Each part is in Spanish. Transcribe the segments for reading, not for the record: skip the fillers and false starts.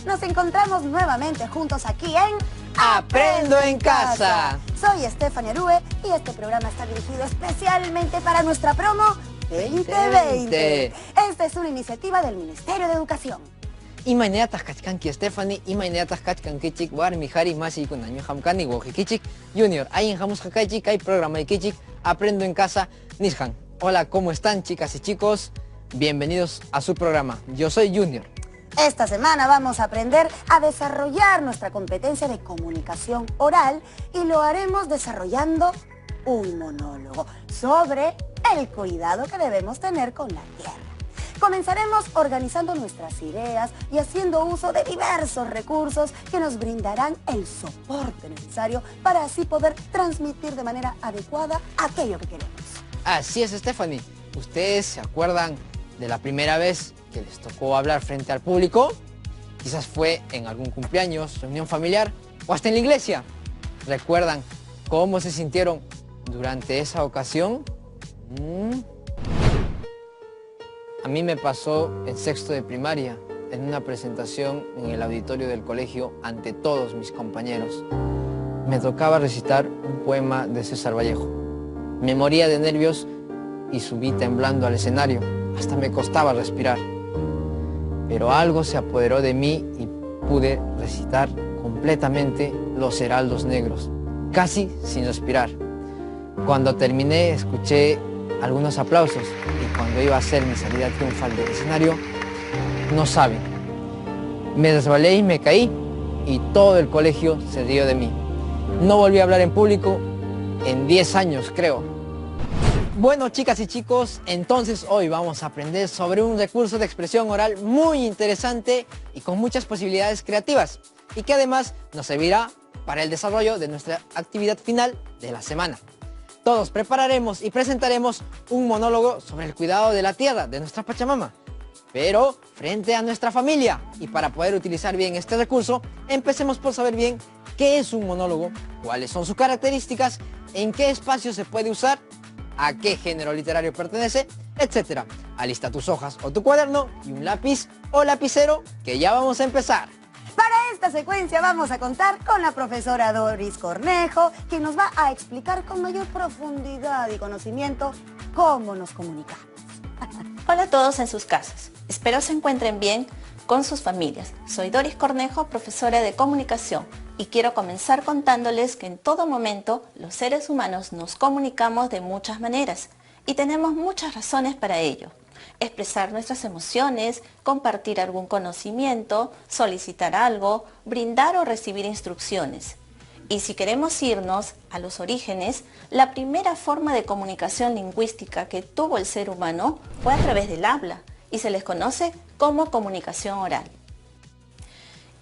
Nos encontramos nuevamente juntos aquí en Aprendo en Casa. Soy Stephanie Arue y este programa está dirigido especialmente para nuestra promo 2020. Esta es una iniciativa del Ministerio de Educación. Imainatas kachkanki Stephanie, imainatas kachkanki chik warmi hari masi kunami hamkani wojikichik Junior. Ahí en Jamus Hakaichik hay programa de Kichik Aprendo en Casa Nishan. Hola, ¿cómo están, chicas y chicos? Bienvenidos a su programa. Yo soy Junior. Esta semana vamos a aprender a desarrollar nuestra competencia de comunicación oral y lo haremos desarrollando un monólogo sobre el cuidado que debemos tener con la tierra. Comenzaremos organizando nuestras ideas y haciendo uso de diversos recursos que nos brindarán el soporte necesario para así poder transmitir de manera adecuada aquello que queremos. Así es, Stephanie. ¿Ustedes se acuerdan de la primera vez que les tocó hablar frente al público? Quizás fue en algún cumpleaños, reunión familiar o hasta en la iglesia. ¿Recuerdan cómo se sintieron durante esa ocasión? A mí me pasó en sexto de primaria, en una presentación en el auditorio del colegio ante todos mis compañeros. Me tocaba recitar un poema de César Vallejo. Me moría de nervios y subí temblando al escenario. Hasta me costaba respirar. Pero algo se apoderó de mí y pude recitar completamente Los Heraldos Negros, casi sin respirar. Cuando terminé, escuché algunos aplausos y cuando iba a hacer mi salida triunfal del escenario, no saben, me resbalé y me caí y todo el colegio se rió de mí. No volví a hablar en público en 10 años, creo. Bueno, chicas y chicos, entonces hoy vamos a aprender sobre un recurso de expresión oral muy interesante y con muchas posibilidades creativas y que además nos servirá para el desarrollo de nuestra actividad final de la semana. Todos prepararemos y presentaremos un monólogo sobre el cuidado de la tierra, de nuestra Pachamama, pero frente a nuestra familia. Y para poder utilizar bien este recurso, empecemos por saber bien qué es un monólogo, cuáles son sus características, en qué espacio se puede usar, a qué género literario pertenece, etc. Alista tus hojas o tu cuaderno y un lápiz o lapicero que ya vamos a empezar. Para esta secuencia vamos a contar con la profesora Doris Cornejo, quien nos va a explicar con mayor profundidad y conocimiento cómo nos comunicamos. Hola a todos en sus casas. Espero se encuentren bien con sus familias. Soy Doris Cornejo, profesora de comunicación, y quiero comenzar contándoles que en todo momento los seres humanos nos comunicamos de muchas maneras y tenemos muchas razones para ello. Expresar nuestras emociones, compartir algún conocimiento, solicitar algo, brindar o recibir instrucciones. Y si queremos irnos a los orígenes, la primera forma de comunicación lingüística que tuvo el ser humano fue a través del habla y se les conoce como comunicación oral.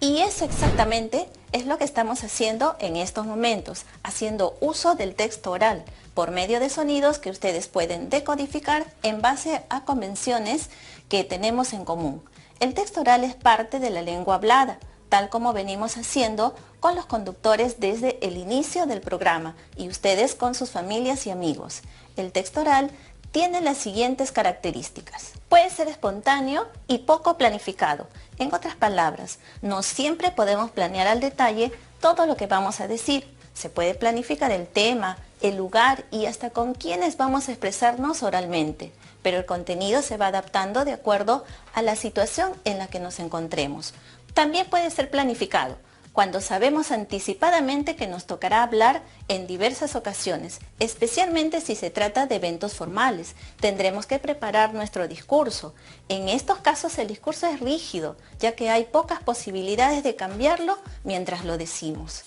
Y eso exactamente es lo que estamos haciendo en estos momentos, haciendo uso del texto oral por medio de sonidos que ustedes pueden decodificar en base a convenciones que tenemos en común. El texto oral es parte de la lengua hablada, tal como venimos haciendo con los conductores desde el inicio del programa y ustedes con sus familias y amigos. El texto oral tiene las siguientes características. Puede ser espontáneo y poco planificado. En otras palabras, no siempre podemos planear al detalle todo lo que vamos a decir. Se puede planificar el tema, el lugar y hasta con quiénes vamos a expresarnos oralmente, pero el contenido se va adaptando de acuerdo a la situación en la que nos encontremos. También puede ser planificado, cuando sabemos anticipadamente que nos tocará hablar en diversas ocasiones, especialmente si se trata de eventos formales. Tendremos que preparar nuestro discurso. En estos casos el discurso es rígido, ya que hay pocas posibilidades de cambiarlo mientras lo decimos.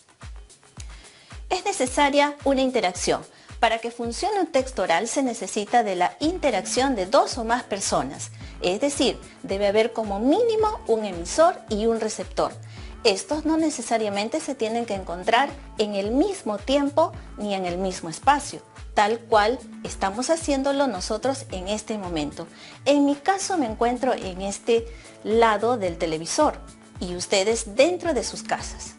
Es necesaria una interacción. Para que funcione un texto oral se necesita de la interacción de 2 o más personas, es decir, debe haber como mínimo un emisor y un receptor. Estos no necesariamente se tienen que encontrar en el mismo tiempo ni en el mismo espacio, tal cual estamos haciéndolo nosotros en este momento. En mi caso me encuentro en este lado del televisor y ustedes dentro de sus casas.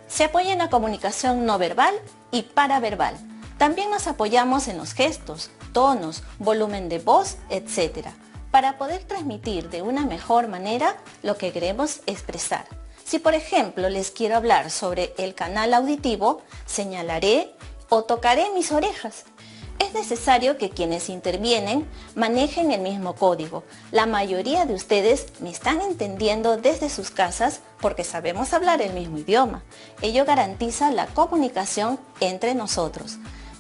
Se apoya en la comunicación no verbal y paraverbal. También nos apoyamos en los gestos, tonos, volumen de voz, etc. para poder transmitir de una mejor manera lo que queremos expresar. Si por ejemplo les quiero hablar sobre el canal auditivo, señalaré o tocaré mis orejas. Es necesario que quienes intervienen manejen el mismo código. La mayoría de ustedes me están entendiendo desde sus casas porque sabemos hablar el mismo idioma. Ello garantiza la comunicación entre nosotros.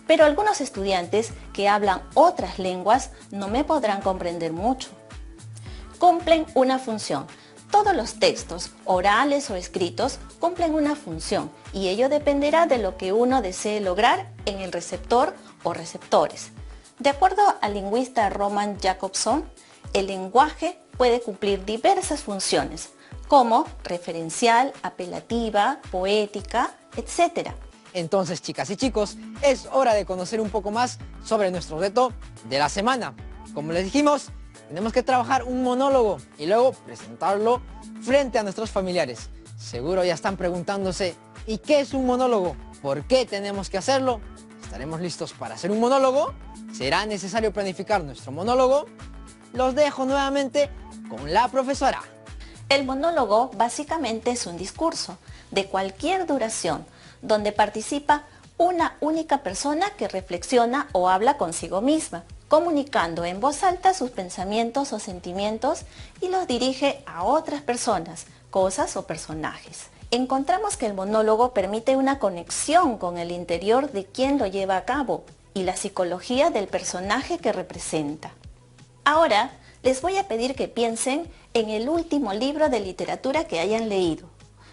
Pero algunos estudiantes que hablan otras lenguas no me podrán comprender mucho. Cumplen una función. Todos los textos, orales o escritos, cumplen una función y ello dependerá de lo que uno desee lograr en el receptor o receptores. De acuerdo al lingüista Roman Jakobson, el lenguaje puede cumplir diversas funciones, como referencial, apelativa, poética, etc. Entonces, chicas y chicos, es hora de conocer un poco más sobre nuestro reto de la semana. Como les dijimos, tenemos que trabajar un monólogo y luego presentarlo frente a nuestros familiares. Seguro ya están preguntándose, ¿y qué es un monólogo? ¿Por qué tenemos que hacerlo? ¿Estaremos listos para hacer un monólogo? ¿Será necesario planificar nuestro monólogo? Los dejo nuevamente con la profesora. El monólogo básicamente es un discurso de cualquier duración, donde participa una única persona que reflexiona o habla consigo misma, comunicando en voz alta sus pensamientos o sentimientos y los dirige a otras personas, cosas o personajes. Encontramos que el monólogo permite una conexión con el interior de quien lo lleva a cabo y la psicología del personaje que representa. Ahora les voy a pedir que piensen en el último libro de literatura que hayan leído.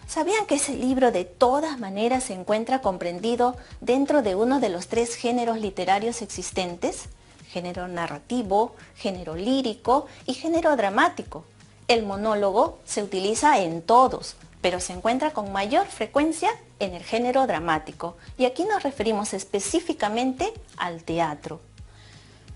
¿Sabían que ese libro de todas maneras se encuentra comprendido dentro de uno de los 3 géneros literarios existentes? Género narrativo, género lírico y género dramático. El monólogo se utiliza en todos, pero se encuentra con mayor frecuencia en el género dramático, y aquí nos referimos específicamente al teatro.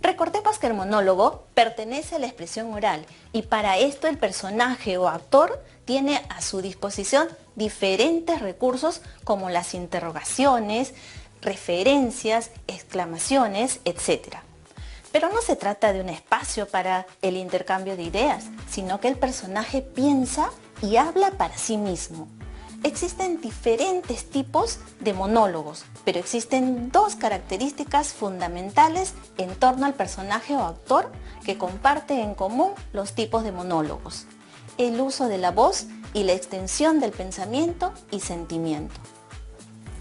Recordemos que el monólogo pertenece a la expresión oral y para esto el personaje o actor tiene a su disposición diferentes recursos como las interrogaciones, referencias, exclamaciones, etc. Pero no se trata de un espacio para el intercambio de ideas, sino que el personaje piensa y habla para sí mismo. Existen diferentes tipos de monólogos, pero existen 2 características fundamentales en torno al personaje o actor que comparte en común los tipos de monólogos: el uso de la voz y la extensión del pensamiento y sentimiento.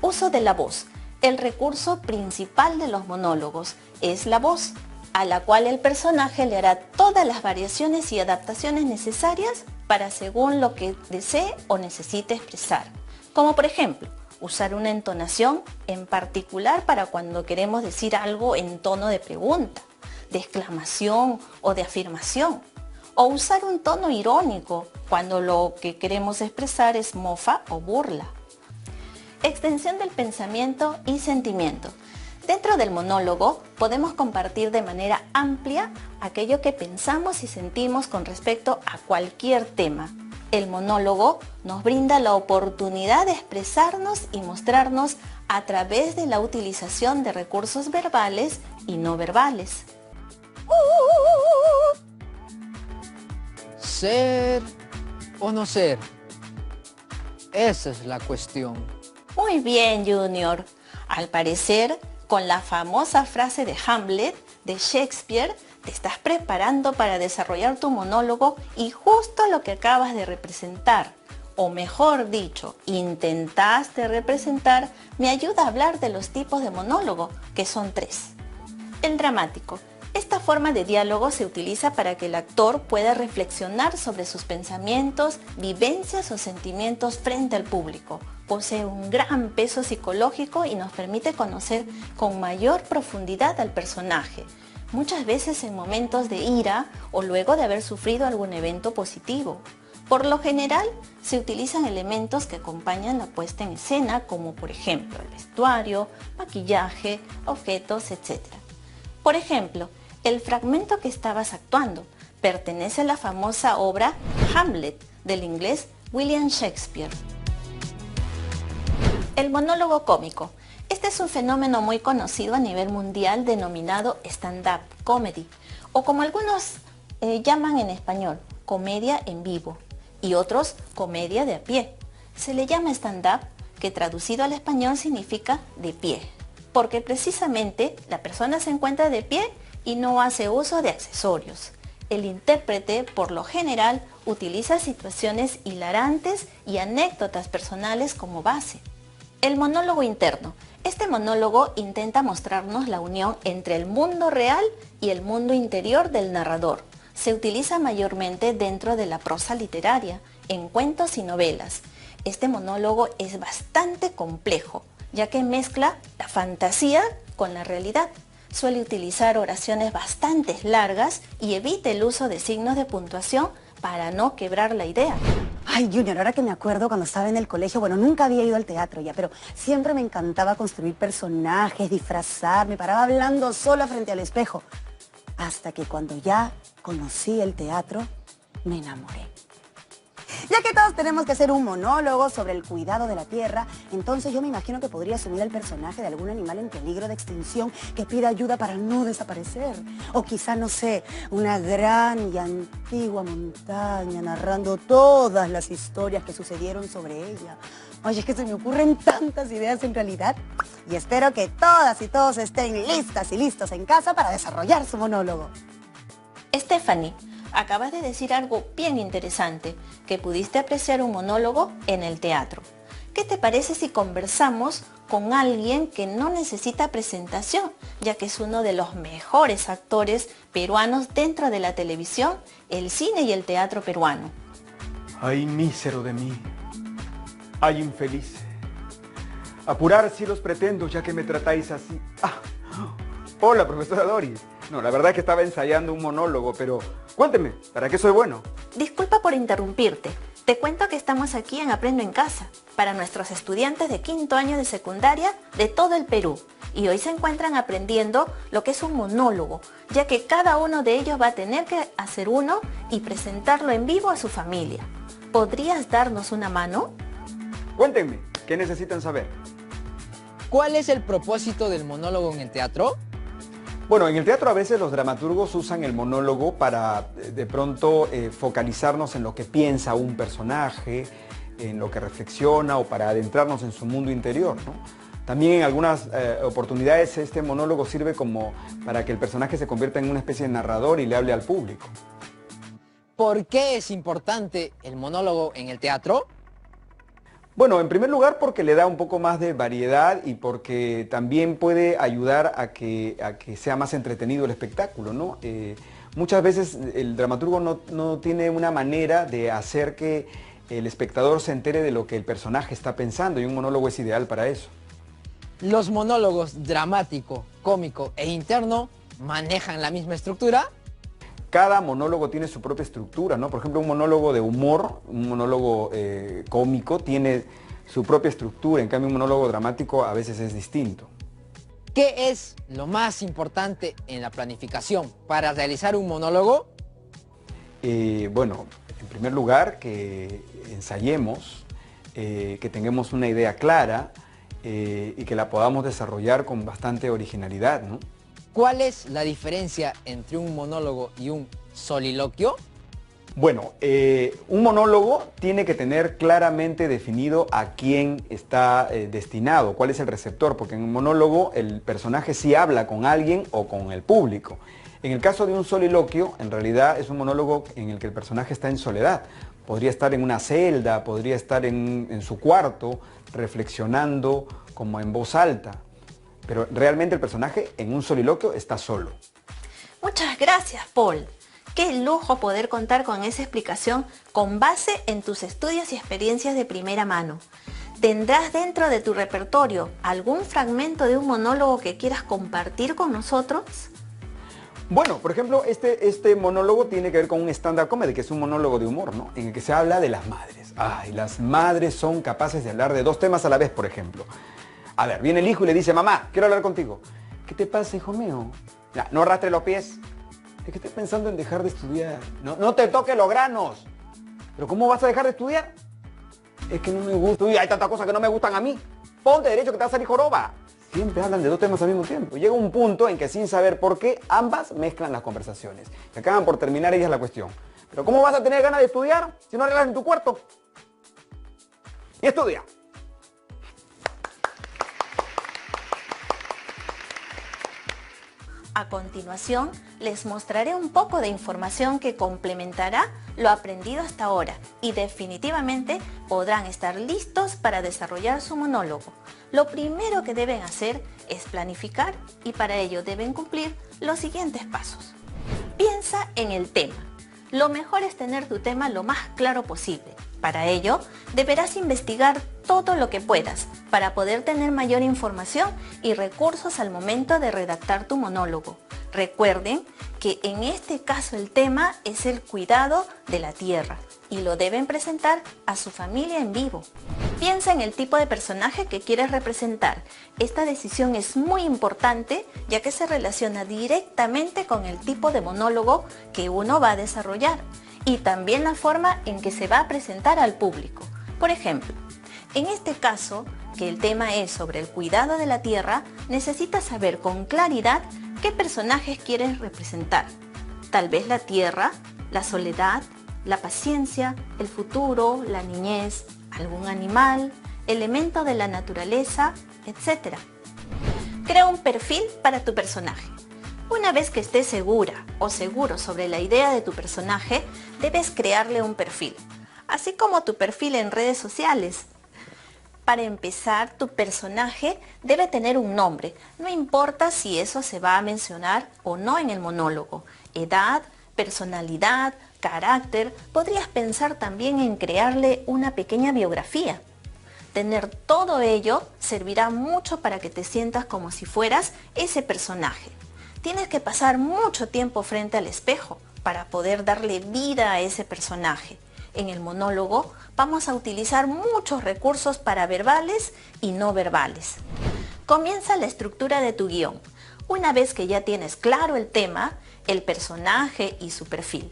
Uso de la voz. El recurso principal de los monólogos es la voz, a la cual el personaje le hará todas las variaciones y adaptaciones necesarias para según lo que desee o necesite expresar. Como por ejemplo, usar una entonación en particular para cuando queremos decir algo en tono de pregunta, de exclamación o de afirmación. O usar un tono irónico cuando lo que queremos expresar es mofa o burla. Extensión del pensamiento y sentimiento. Dentro del monólogo podemos compartir de manera amplia aquello que pensamos y sentimos con respecto a cualquier tema. El monólogo nos brinda la oportunidad de expresarnos y mostrarnos a través de la utilización de recursos verbales y no verbales. ¿Ser o no ser? Esa es la cuestión. Muy bien, Junior. Al parecer, con la famosa frase de Hamlet de Shakespeare, te estás preparando para desarrollar tu monólogo y justo lo que acabas de representar, o mejor dicho, intentaste representar, me ayuda a hablar de los tipos de monólogo, que son 3. El dramático. Esta forma de diálogo se utiliza para que el actor pueda reflexionar sobre sus pensamientos, vivencias o sentimientos frente al público. Posee un gran peso psicológico y nos permite conocer con mayor profundidad al personaje, muchas veces en momentos de ira o luego de haber sufrido algún evento positivo. Por lo general, se utilizan elementos que acompañan la puesta en escena, como por ejemplo el vestuario, maquillaje, objetos, etc. Por ejemplo, el fragmento que estabas actuando pertenece a la famosa obra Hamlet del inglés William Shakespeare. El monólogo cómico. Este es un fenómeno muy conocido a nivel mundial denominado stand-up comedy, o como algunos llaman en español, comedia en vivo, y otros comedia de a pie. Se le llama stand-up, que traducido al español significa de pie, porque precisamente la persona se encuentra de pie y no hace uso de accesorios. El intérprete, por lo general, utiliza situaciones hilarantes y anécdotas personales como base. El monólogo interno. Este monólogo intenta mostrarnos la unión entre el mundo real y el mundo interior del narrador. Se utiliza mayormente dentro de la prosa literaria, en cuentos y novelas. Este monólogo es bastante complejo, ya que mezcla la fantasía con la realidad. Suele utilizar oraciones bastante largas y evita el uso de signos de puntuación para no quebrar la idea. Ay, Junior, ahora que me acuerdo cuando estaba en el colegio, bueno, nunca había ido al teatro ya, pero siempre me encantaba construir personajes, disfrazar, me paraba hablando sola frente al espejo. Hasta que cuando ya conocí el teatro, me enamoré. Ya que todos tenemos que hacer un monólogo sobre el cuidado de la tierra, entonces yo me imagino que podría asumir el personaje de algún animal en peligro de extinción que pida ayuda para no desaparecer. O quizá, no sé, una gran y antigua montaña narrando todas las historias que sucedieron sobre ella. Oye, es que se me ocurren tantas ideas en realidad. Y espero que todas y todos estén listas y listos en casa para desarrollar su monólogo. Stephanie, acabas de decir algo bien interesante, que pudiste apreciar un monólogo en el teatro. ¿Qué te parece si conversamos con alguien que no necesita presentación, ya que es uno de los mejores actores peruanos dentro de la televisión, el cine y el teatro peruano? Ay, mísero de mí. Ay, infeliz. Apurar sí los pretendo, ya que me tratáis así. Hola, profesora Doris. No, la verdad es que estaba ensayando un monólogo, pero cuénteme, ¿para qué soy bueno? Disculpa por interrumpirte. Te cuento que estamos aquí en Aprendo en Casa, para nuestros estudiantes de quinto año de secundaria de todo el Perú. Y hoy se encuentran aprendiendo lo que es un monólogo, ya que cada uno de ellos va a tener que hacer uno y presentarlo en vivo a su familia. ¿Podrías darnos una mano? Cuéntenme, ¿qué necesitan saber? ¿Cuál es el propósito del monólogo en el teatro? Bueno, en el teatro a veces los dramaturgos usan el monólogo para de pronto focalizarnos en lo que piensa un personaje, en lo que reflexiona o para adentrarnos en su mundo interior, ¿no? También en algunas oportunidades este monólogo sirve como para que el personaje se convierta en una especie de narrador y le hable al público. ¿Por qué es importante el monólogo en el teatro? Bueno, en primer lugar porque le da un poco más de variedad y porque también puede ayudar a que sea más entretenido el espectáculo, ¿no? Muchas veces el dramaturgo no tiene una manera de hacer que el espectador se entere de lo que el personaje está pensando y un monólogo es ideal para eso. ¿Los monólogos dramático, cómico e interno manejan la misma estructura? Cada monólogo tiene su propia estructura, ¿no? Por ejemplo, un monólogo de humor, un monólogo cómico tiene su propia estructura, en cambio un monólogo dramático a veces es distinto. ¿Qué es lo más importante en la planificación para realizar un monólogo? Bueno, en primer lugar que ensayemos, que tengamos una idea clara y que la podamos desarrollar con bastante originalidad, ¿no? ¿Cuál es la diferencia entre un monólogo y un soliloquio? Bueno, un monólogo tiene que tener claramente definido a quién está destinado, cuál es el receptor, porque en un monólogo el personaje sí habla con alguien o con el público. En el caso de un soliloquio, en realidad es un monólogo en el que el personaje está en soledad. Podría estar en una celda, podría estar en su cuarto, reflexionando como en voz alta. Pero realmente el personaje en un soliloquio está solo. Muchas gracias, Paul. Qué lujo poder contar con esa explicación con base en tus estudios y experiencias de primera mano. ¿Tendrás dentro de tu repertorio algún fragmento de un monólogo que quieras compartir con nosotros? Bueno, por ejemplo, este monólogo tiene que ver con un stand-up comedy, que es un monólogo de humor, ¿no? En el que se habla de las madres. Ay, las madres son capaces de hablar de dos temas a la vez, por ejemplo. A ver, viene el hijo y le dice, mamá, quiero hablar contigo. ¿Qué te pasa, hijo mío? Ya, no arrastres los pies. Es que estoy pensando en dejar de estudiar. No te toques los granos. ¿Pero cómo vas a dejar de estudiar? Es que no me gusta. Uy, hay tantas cosas que no me gustan a mí. Ponte derecho que te va a salir joroba. Siempre hablan de dos temas al mismo tiempo. Llega un punto en que sin saber por qué, ambas mezclan las conversaciones. Y acaban por terminar ellas la cuestión. ¿Pero cómo vas a tener ganas de estudiar si no arreglas en tu cuarto? Estudia. A continuación, les mostraré un poco de información que complementará lo aprendido hasta ahora y definitivamente podrán estar listos para desarrollar su monólogo. Lo primero que deben hacer es planificar y para ello deben cumplir los siguientes pasos. Piensa en el tema. Lo mejor es tener tu tema lo más claro posible. Para ello, deberás investigar todo lo que puedas para poder tener mayor información y recursos al momento de redactar tu monólogo. Recuerden que en este caso el tema es el cuidado de la tierra y lo deben presentar a su familia en vivo. Piensa en el tipo de personaje que quieres representar. Esta decisión es muy importante ya que se relaciona directamente con el tipo de monólogo que uno va a desarrollar y también la forma en que se va a presentar al público. Por ejemplo, en este caso, que el tema es sobre el cuidado de la tierra, necesitas saber con claridad qué personajes quieres representar. Tal vez la tierra, la soledad, la paciencia, el futuro, la niñez, algún animal, elemento de la naturaleza, etc. Crea un perfil para tu personaje. Una vez que estés segura o seguro sobre la idea de tu personaje, debes crearle un perfil, así como tu perfil en redes sociales. Para empezar, tu personaje debe tener un nombre, no importa si eso se va a mencionar o no en el monólogo. Edad, personalidad, carácter, podrías pensar también en crearle una pequeña biografía. Tener todo ello servirá mucho para que te sientas como si fueras ese personaje. Tienes que pasar mucho tiempo frente al espejo para poder darle vida a ese personaje. En el monólogo vamos a utilizar muchos recursos paraverbales y no verbales. Comienza la estructura de tu guión. Una vez que ya tienes claro el tema, el personaje y su perfil,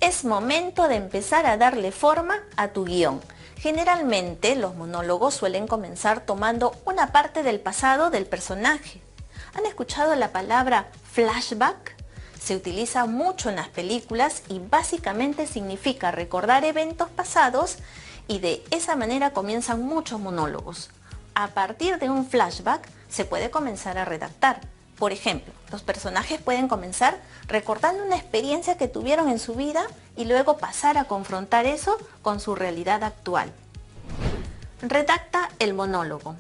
es momento de empezar a darle forma a tu guión. Generalmente los monólogos suelen comenzar tomando una parte del pasado del personaje. ¿Han escuchado la palabra flashback? Se utiliza mucho en las películas y básicamente significa recordar eventos pasados y de esa manera comienzan muchos monólogos. A partir de un flashback se puede comenzar a redactar. Por ejemplo, los personajes pueden comenzar recordando una experiencia que tuvieron en su vida y luego pasar a confrontar eso con su realidad actual. Redacta el monólogo.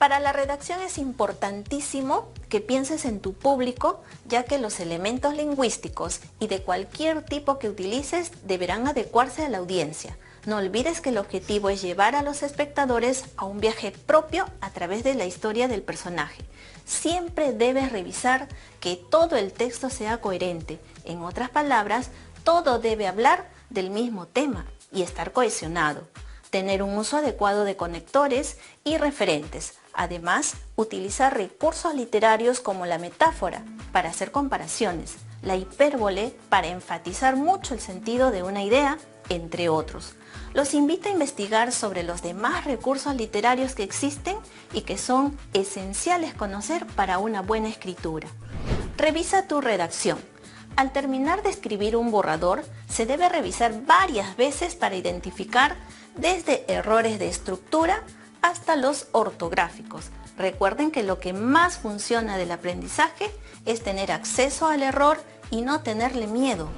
Para la redacción es importantísimo que pienses en tu público, ya que los elementos lingüísticos y de cualquier tipo que utilices deberán adecuarse a la audiencia. No olvides que el objetivo es llevar a los espectadores a un viaje propio a través de la historia del personaje. Siempre debes revisar que todo el texto sea coherente. En otras palabras, todo debe hablar del mismo tema y estar cohesionado. Tener un uso adecuado de conectores y referentes. Además, utilizar recursos literarios como la metáfora para hacer comparaciones, la hipérbole para enfatizar mucho el sentido de una idea, entre otros. Los invito a investigar sobre los demás recursos literarios que existen y que son esenciales conocer para una buena escritura. Revisa tu redacción. Al terminar de escribir un borrador, se debe revisar varias veces para identificar desde errores de estructura hasta los ortográficos. Recuerden que lo que más funciona del aprendizaje es tener acceso al error y no tenerle miedo.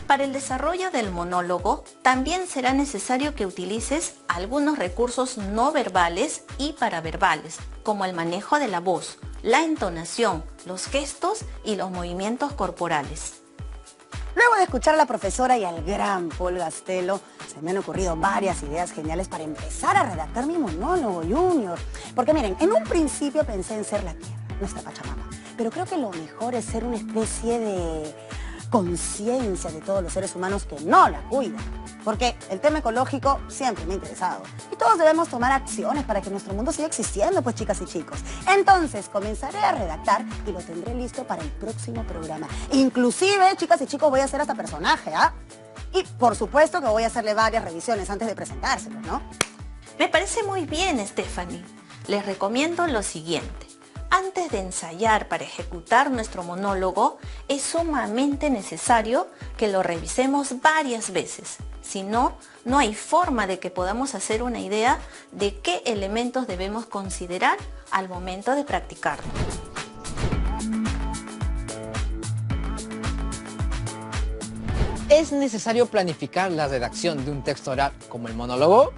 Para el desarrollo del monólogo, también será necesario que utilices algunos recursos no verbales y paraverbales, como el manejo de la voz, la entonación, los gestos y los movimientos corporales. Luego de escuchar a la profesora y al gran Paul Gastelo, se me han ocurrido varias ideas geniales para empezar a redactar mi monólogo, Junior. Porque miren, en un principio pensé en ser la tierra, nuestra Pachamama. Pero creo que lo mejor es ser una especie de conciencia de todos los seres humanos que no la cuidan. Porque el tema ecológico siempre me ha interesado. Y todos debemos tomar acciones para que nuestro mundo siga existiendo, pues chicas y chicos. Entonces comenzaré a redactar y lo tendré listo para el próximo programa. Inclusive, chicas y chicos, voy a hacer hasta personaje, ¿ah? Y por supuesto que voy a hacerle varias revisiones antes de presentárselo, ¿no? Me parece muy bien, Stephanie. Les recomiendo lo siguiente. Antes de ensayar para ejecutar nuestro monólogo, es sumamente necesario que lo revisemos varias veces. Si no, no hay forma de que podamos hacer una idea de qué elementos debemos considerar al momento de practicarlo. ¿Es necesario planificar la redacción de un texto oral como el monólogo?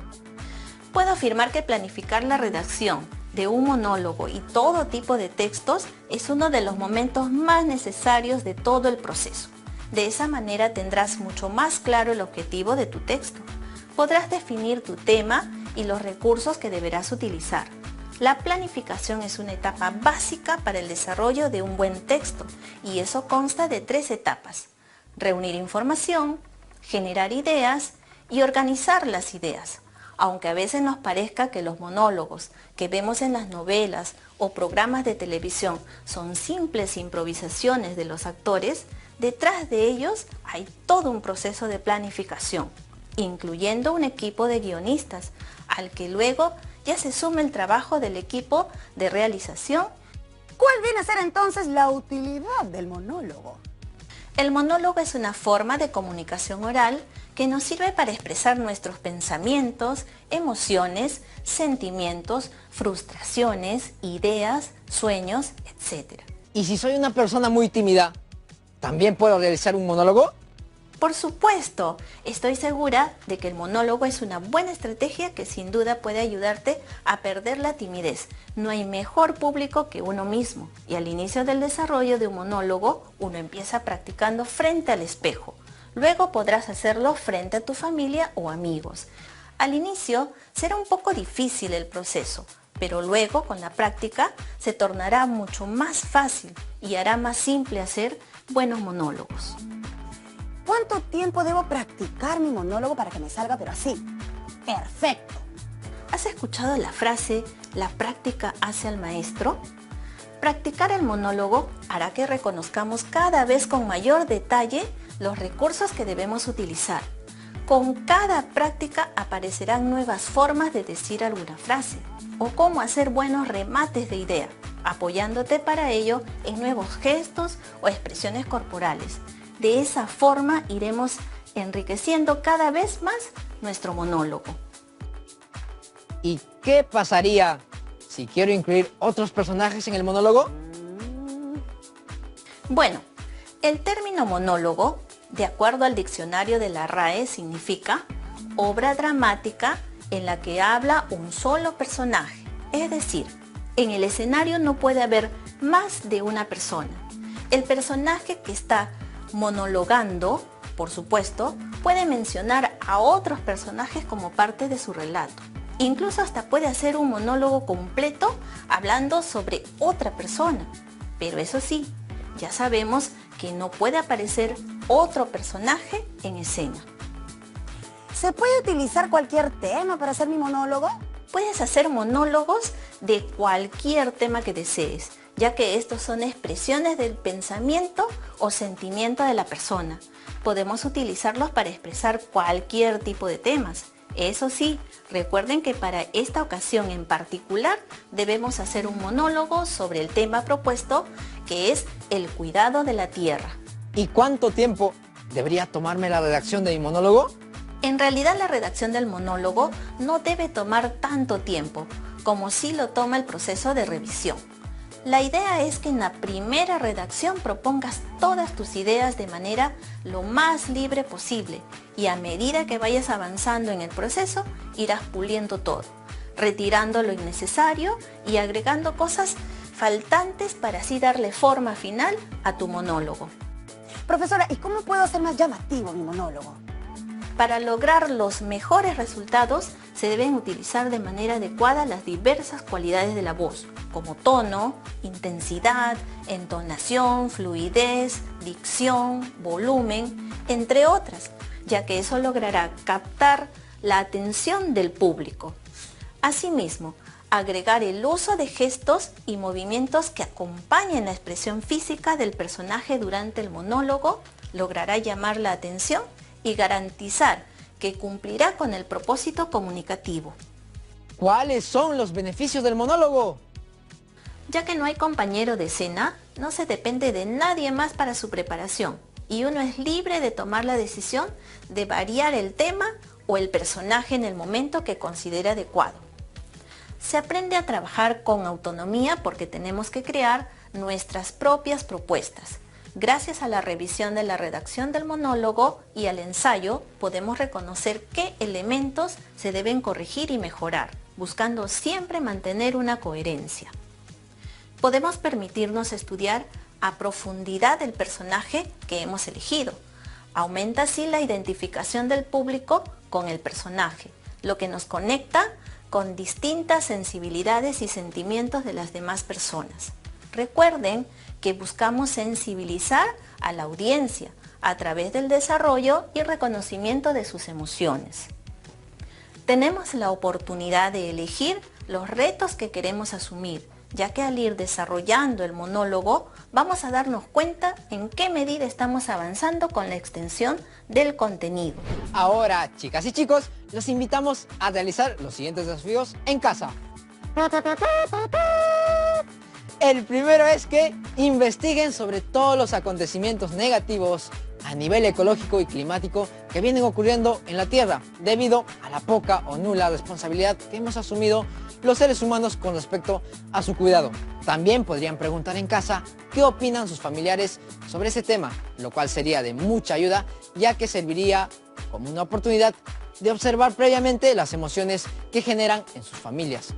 Puedo afirmar que planificar la redacción de un monólogo y todo tipo de textos es uno de los momentos más necesarios de todo el proceso. De esa manera tendrás mucho más claro el objetivo de tu texto. Podrás definir tu tema y los recursos que deberás utilizar. La planificación es una etapa básica para el desarrollo de un buen texto y eso consta de 3 etapas: reunir información, generar ideas y organizar las ideas. Aunque a veces nos parezca que los monólogos que vemos en las novelas o programas de televisión son simples improvisaciones de los actores, detrás de ellos hay todo un proceso de planificación, incluyendo un equipo de guionistas, al que luego ya se suma el trabajo del equipo de realización. ¿Cuál viene a ser entonces la utilidad del monólogo? El monólogo es una forma de comunicación oral que nos sirve para expresar nuestros pensamientos, emociones, sentimientos, frustraciones, ideas, sueños, etc. ¿Y si soy una persona muy tímida, también puedo realizar un monólogo? Por supuesto, estoy segura de que el monólogo es una buena estrategia que sin duda puede ayudarte a perder la timidez. No hay mejor público que uno mismo y al inicio del desarrollo de un monólogo uno empieza practicando frente al espejo. Luego podrás hacerlo frente a tu familia o amigos. Al inicio será un poco difícil el proceso, pero luego con la práctica se tornará mucho más fácil y hará más simple hacer buenos monólogos. ¿Cuánto tiempo debo practicar mi monólogo para que me salga pero así? ¡Perfecto! ¿Has escuchado la frase, la práctica hace al maestro? Practicar el monólogo hará que reconozcamos cada vez con mayor detalle los recursos que debemos utilizar. Con cada práctica aparecerán nuevas formas de decir alguna frase o cómo hacer buenos remates de idea, apoyándote para ello en nuevos gestos o expresiones corporales. De esa forma iremos enriqueciendo cada vez más nuestro monólogo. ¿Y qué pasaría si quiero incluir otros personajes en el monólogo? Bueno, el término monólogo, de acuerdo al diccionario de la RAE, significa obra dramática en la que habla un solo personaje. Es decir, en el escenario no puede haber más de una persona. El personaje que está monologando, por supuesto, puede mencionar a otros personajes como parte de su relato. Incluso hasta puede hacer un monólogo completo hablando sobre otra persona. Pero eso sí, ya sabemos que no puede aparecer otro personaje en escena. ¿Se puede utilizar cualquier tema para hacer mi monólogo? Puedes hacer monólogos de cualquier tema que desees, ya que estos son expresiones del pensamiento o sentimiento de la persona. Podemos utilizarlos para expresar cualquier tipo de temas. Eso sí, recuerden que para esta ocasión en particular debemos hacer un monólogo sobre el tema propuesto, que es el cuidado de la tierra. ¿Y cuánto tiempo debería tomarme la redacción de mi monólogo? En realidad la redacción del monólogo no debe tomar tanto tiempo, como sí lo toma el proceso de revisión. La idea es que en la primera redacción propongas todas tus ideas de manera lo más libre posible y a medida que vayas avanzando en el proceso irás puliendo todo, retirando lo innecesario y agregando cosas faltantes para así darle forma final a tu monólogo. Profesora, ¿y cómo puedo hacer más llamativo mi monólogo? Para lograr los mejores resultados se deben utilizar de manera adecuada las diversas cualidades de la voz, como tono, intensidad, entonación, fluidez, dicción, volumen, entre otras, ya que eso logrará captar la atención del público. Asimismo, agregar el uso de gestos y movimientos que acompañen la expresión física del personaje durante el monólogo logrará llamar la atención y garantizar que cumplirá con el propósito comunicativo. ¿Cuáles son los beneficios del monólogo? Ya que no hay compañero de cena, no se depende de nadie más para su preparación y uno es libre de tomar la decisión de variar el tema o el personaje en el momento que considere adecuado. Se aprende a trabajar con autonomía porque tenemos que crear nuestras propias propuestas. Gracias a la revisión de la redacción del monólogo y al ensayo, podemos reconocer qué elementos se deben corregir y mejorar, buscando siempre mantener una coherencia. Podemos permitirnos estudiar a profundidad el personaje que hemos elegido. Aumenta así la identificación del público con el personaje, lo que nos conecta con distintas sensibilidades y sentimientos de las demás personas. Recuerden que buscamos sensibilizar a la audiencia a través del desarrollo y reconocimiento de sus emociones. Tenemos la oportunidad de elegir los retos que queremos asumir, ya que al ir desarrollando el monólogo vamos a darnos cuenta en qué medida estamos avanzando con la extensión del contenido. Ahora, chicas y chicos, los invitamos a realizar los siguientes desafíos en casa. El primero es que investiguen sobre todos los acontecimientos negativos a nivel ecológico y climático que vienen ocurriendo en la Tierra debido a la poca o nula responsabilidad que hemos asumido los seres humanos con respecto a su cuidado. También podrían preguntar en casa qué opinan sus familiares sobre ese tema, lo cual sería de mucha ayuda, ya que serviría como una oportunidad de observar previamente las emociones que generan en sus familias.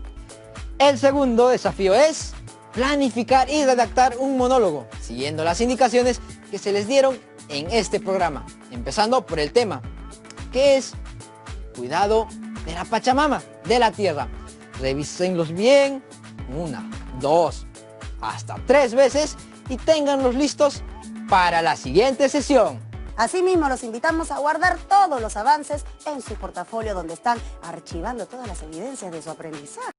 El segundo desafío es planificar y redactar un monólogo, siguiendo las indicaciones que se les dieron en este programa, empezando por el tema, que es cuidado de la Pachamama, de la tierra. Revísenlos bien, 1, 2, hasta 3 veces y ténganlos listos para la siguiente sesión. Asimismo, los invitamos a guardar todos los avances en su portafolio donde están archivando todas las evidencias de su aprendizaje.